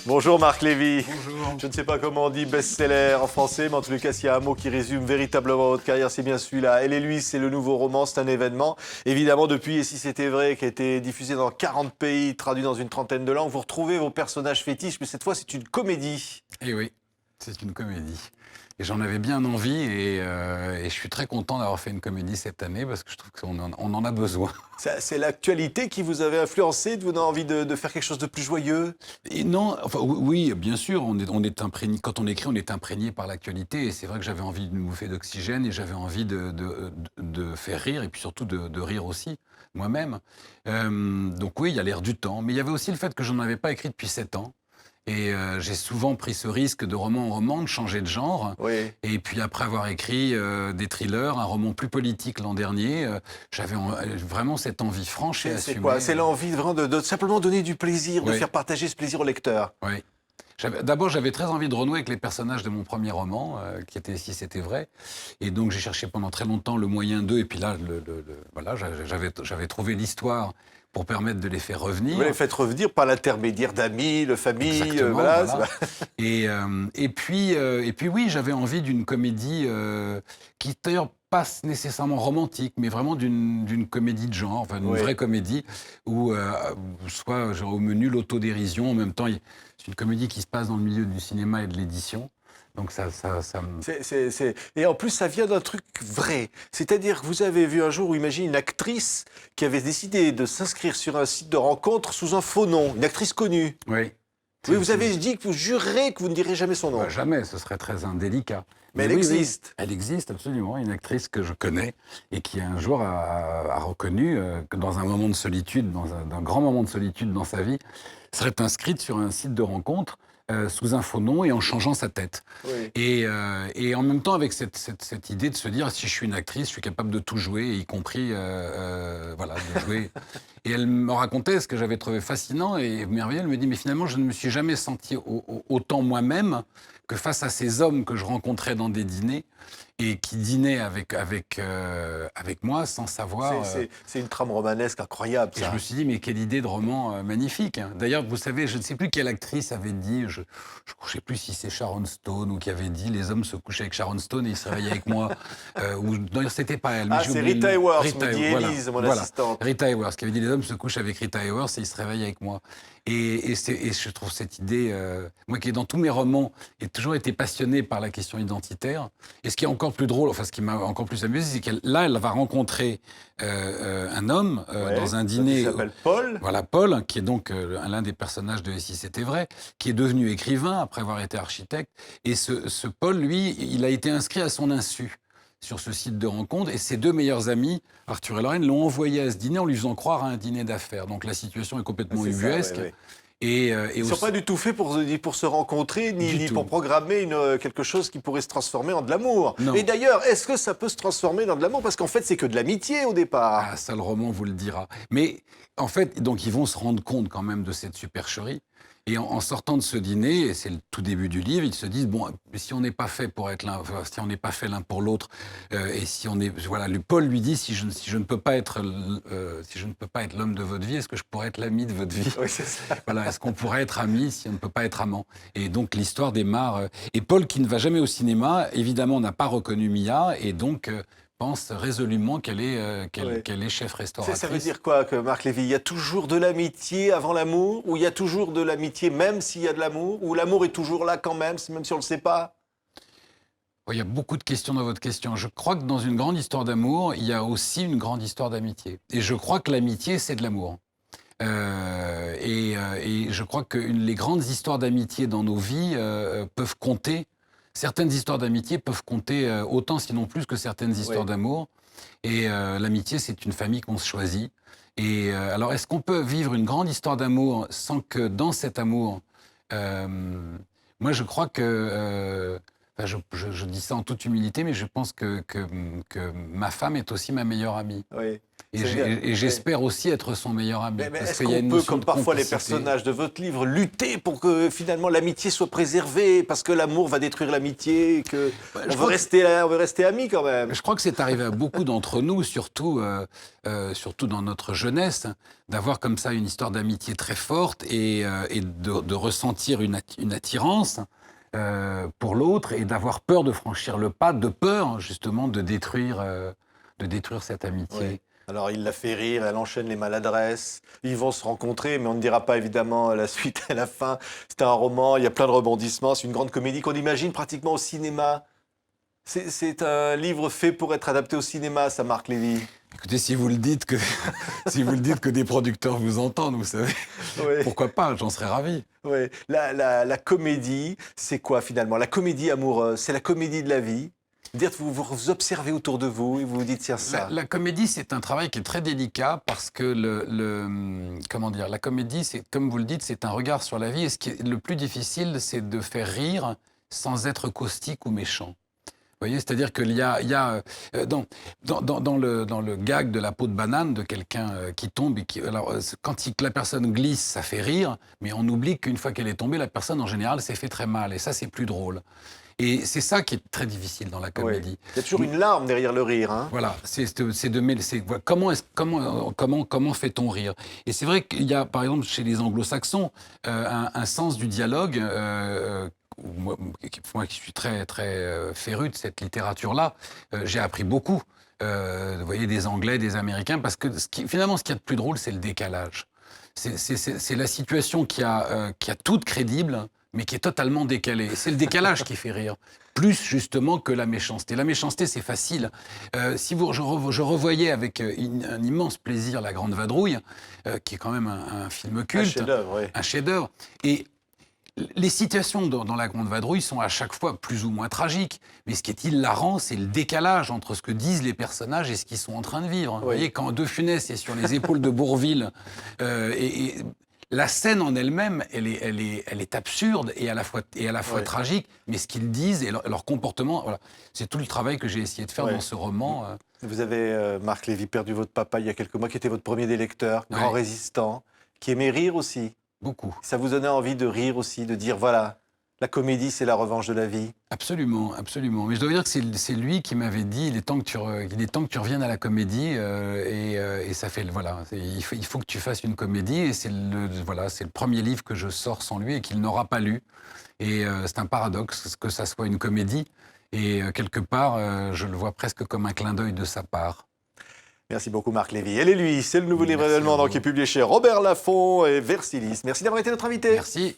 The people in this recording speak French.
Bonjour Marc Lévy. Bonjour. Je ne sais pas comment on dit best-seller en français, mais en tous les cas, s'il y a un mot qui résume véritablement votre carrière, c'est bien celui-là. Elle et lui, c'est le nouveau roman, c'est un événement. Évidemment, depuis Et si c'était vrai, qui a été diffusé dans 40 pays, traduit dans une trentaine de langues, vous retrouvez vos personnages fétiches, mais cette fois, c'est une comédie. Eh oui, c'est une comédie. Et j'en avais bien envie et je suis très content d'avoir fait une comédie cette année parce que je trouve qu'on en a besoin. C'est l'actualité qui vous avait influencé, de vous donner envie de faire quelque chose de plus joyeux? Et non, enfin oui, bien sûr, on est imprégné, quand on écrit, on est imprégné par l'actualité et c'est vrai que j'avais envie d'une bouffée d'oxygène et j'avais envie de faire rire et puis surtout de rire aussi, moi-même. Donc oui, il y a l'air du temps, mais il y avait aussi le fait que je n'en avais pas écrit depuis 7 ans. Et j'ai souvent pris ce risque de roman en roman, de changer de genre. Oui. Et puis après avoir écrit des thrillers, un roman plus politique l'an dernier, j'avais vraiment cette envie franche et C'est assumée. quoi? C'est l'envie vraiment de simplement donner du plaisir, de Oui. faire partager ce plaisir au lecteur. Oui. D'abord, j'avais très envie de renouer avec les personnages de mon premier roman, qui était Si c'était vrai. Et donc, j'ai cherché pendant très longtemps le moyen d'eux. Et puis là, voilà, j'avais trouvé l'histoire pour permettre de les faire revenir. Vous les faites revenir par l'intermédiaire d'amis, de famille, Exactement, voilà. voilà. Et puis oui, j'avais envie d'une comédie qui d'ailleurs pas nécessairement romantique, mais vraiment d'une comédie de genre, enfin d'une vraie comédie où soit genre, au menu l'autodérision, en même temps c'est une comédie qui se passe dans le milieu du cinéma et de l'édition. Donc ça me... Et en plus, ça vient d'un truc vrai. C'est-à-dire que vous avez vu un jour, ou imaginez une actrice qui avait décidé de s'inscrire sur un site de rencontre sous un faux nom, une actrice connue. Oui. Oui, vous avez dit que vous jurez que vous ne direz jamais son nom. Bah, jamais, ce serait très indélicat. Mais elle oui, existe. Oui, elle existe absolument, une actrice que je connais et qui un jour a reconnu que dans un moment de solitude, dans un grand moment de solitude dans sa vie, serait inscrite sur un site de rencontre sous un faux nom et en changeant sa tête. Oui. Et en même temps avec cette idée de se dire si je suis une actrice, je suis capable de tout jouer, y compris voilà, de jouer. Et elle me racontait ce que j'avais trouvé fascinant et merveilleux. Elle me dit mais finalement je ne me suis jamais senti autant moi-même que face à ces hommes que je rencontrais dans des dîners et qui dînaient avec moi sans savoir... C'est une trame romanesque incroyable, Et ça. je me suis dit, mais quelle idée de roman magnifique. Hein. D'ailleurs, vous savez, je ne sais plus quelle actrice avait dit, je ne sais plus si c'est Sharon Stone ou qui avait dit, les hommes se couchaient avec Sharon Stone et ils se réveillaient avec moi. Ou d'ailleurs, c'était pas elle. Mais Ah, c'est Rita Hayworth, me dit voilà, Élise, mon voilà. assistante. Rita Hayworth, qui avait dit, les hommes se couchent avec Rita Hayworth et ils se réveillent avec moi. Et je trouve cette idée, moi qui dans tous mes romans, ai toujours été passionné par la question identitaire. Et ce qui est encore plus drôle, enfin ce qui m'a encore plus amusé, c'est qu'elle va rencontrer un homme dans un dîner. Il s'appelle Paul. Voilà, Paul, qui est donc l'un des personnages de Et si c'était vrai, qui est devenu écrivain après avoir été architecte. Et ce Paul, lui, il a été inscrit à son insu sur ce site de rencontre. Et ses deux meilleurs amis, Arthur et Lorraine, l'ont envoyé à ce dîner en lui faisant croire à un dîner d'affaires. Donc la situation est complètement ubuesque. Ils ne sont pas du tout faits pour se rencontrer, ni pour programmer quelque chose qui pourrait se transformer en de l'amour. Et d'ailleurs, est-ce que ça peut se transformer dans de l'amour? Parce qu'en fait, c'est que de l'amitié au départ. Ah, ça, le roman vous le dira. Mais en fait, donc, ils vont se rendre compte quand même de cette supercherie. Et en sortant de ce dîner, et c'est le tout début du livre, ils se disent bon, si on n'est pas fait pour être l'un, enfin, si on n'est pas fait l'un pour l'autre, et si on est, voilà, Paul lui dit si je ne peux pas être l'homme de votre vie, est-ce que je pourrais être l'ami de votre vie? Oui, c'est ça. Voilà, est-ce qu'on pourrait être amis si on ne peut pas être amant? Et donc l'histoire démarre. Et Paul, qui ne va jamais au cinéma, évidemment n'a pas reconnu Mia, et donc pense résolument qu'elle est chef restauratrice. Ça veut dire quoi, que Marc Lévy? Il y a toujours de l'amitié avant l'amour? Ou il y a toujours de l'amitié même s'il y a de l'amour? Ou l'amour est toujours là quand même si on ne le sait pas? Il y a beaucoup de questions dans votre question. Je crois que dans une grande histoire d'amour, il y a aussi une grande histoire d'amitié. Et je crois que l'amitié, c'est de l'amour. Et je crois que les grandes histoires d'amitié dans nos vies peuvent compter. Certaines histoires d'amitié peuvent compter autant, sinon plus, que certaines histoires d'amour. Et l'amitié, c'est une famille qu'on se choisit. Et alors, est-ce qu'on peut vivre une grande histoire d'amour sans que dans cet amour... moi, je crois que enfin, je dis ça en toute humilité, mais je pense que ma femme est aussi ma meilleure amie. Oui. Et j'espère aussi être son meilleur ami. Mais parce est-ce qu'il y a qu'on une peut, notion comme de parfois les complicité. personnages de votre livre, lutter pour que finalement l'amitié soit préservée, parce que l'amour va détruire l'amitié, et que on veut rester amis quand même. Je crois que c'est arrivé à beaucoup d'entre nous, surtout dans notre jeunesse, d'avoir comme ça une histoire d'amitié très forte et de ressentir une attirance pour l'autre et d'avoir peur de franchir le pas, de peur justement de détruire cette amitié. Oui. Alors il la fait rire, elle enchaîne les maladresses, ils vont se rencontrer, mais on ne dira pas évidemment la suite à la fin. C'est un roman, il y a plein de rebondissements, c'est une grande comédie qu'on imagine pratiquement au cinéma. C'est un livre fait pour être adapté au cinéma, ça, Marc Lévy. Écoutez, si vous le dites que des producteurs vous entendent, vous savez, Oui. pourquoi pas, j'en serais ravi. Oui. La comédie, c'est quoi finalement? La comédie amoureuse, c'est la comédie de la vie. Dire vous observez autour de vous et vous vous dites tiens ça. La comédie, c'est un travail qui est très délicat parce que comment dire, la comédie, c'est comme vous le dites, c'est un regard sur la vie. Et ce qui est le plus difficile, c'est de faire rire sans être caustique ou méchant. Vous voyez, c'est-à-dire qu'il y a dans le gag de la peau de banane de quelqu'un qui tombe et quand la personne glisse, ça fait rire, mais on oublie qu'une fois qu'elle est tombée, la personne en général s'est fait très mal et ça c'est plus drôle. Et c'est ça qui est très difficile dans la comédie. Oui. Il y a toujours une larme derrière le rire. Hein. Voilà, comment fait-on rire? Et c'est vrai qu'il y a, par exemple, chez les anglo-saxons, un sens du dialogue. Moi qui suis très, très féru de cette littérature-là, j'ai appris beaucoup. Vous voyez, des Anglais, des Américains, parce que finalement, ce qu'il y a de plus drôle, c'est le décalage. C'est la situation qui a toute crédible, mais qui est totalement décalée. C'est le décalage qui fait rire, plus justement que la méchanceté. La méchanceté, c'est facile. Je revoyais avec un immense plaisir La Grande Vadrouille, qui est quand même un film culte. Un chef-d'œuvre, oui. Un chef-d'œuvre. Et les situations dans La Grande Vadrouille sont à chaque fois plus ou moins tragiques. Mais ce qui est hilarant, c'est le décalage entre ce que disent les personnages et ce qu'ils sont en train de vivre. Oui. Vous voyez, quand De Funès est sur les épaules de Bourvil, et la scène en elle-même, elle est absurde et à la fois oui. tragique, mais ce qu'ils disent et leur comportement, voilà, c'est tout le travail que j'ai essayé de faire dans ce roman. Vous avez, Marc Lévy, perdu votre papa il y a quelques mois, qui était votre premier des lecteurs, grand résistant, qui aimait rire aussi. Beaucoup. Ça vous donnait envie de rire aussi, de dire, voilà, la comédie, c'est la revanche de la vie? Absolument, absolument. Mais je dois dire que c'est lui qui m'avait dit, il est temps que tu reviennes à la comédie, et ça fait, voilà, il faut que tu fasses une comédie, et c'est le premier livre que je sors sans lui et qu'il n'aura pas lu. Et c'est un paradoxe que ça soit une comédie, et quelque part, je le vois presque comme un clin d'œil de sa part. Merci beaucoup Marc Lévy. Elle et lui, c'est le nouveau livre événement qui est publié chez Robert Laffont et Versilis. Merci d'avoir été notre invité. Merci.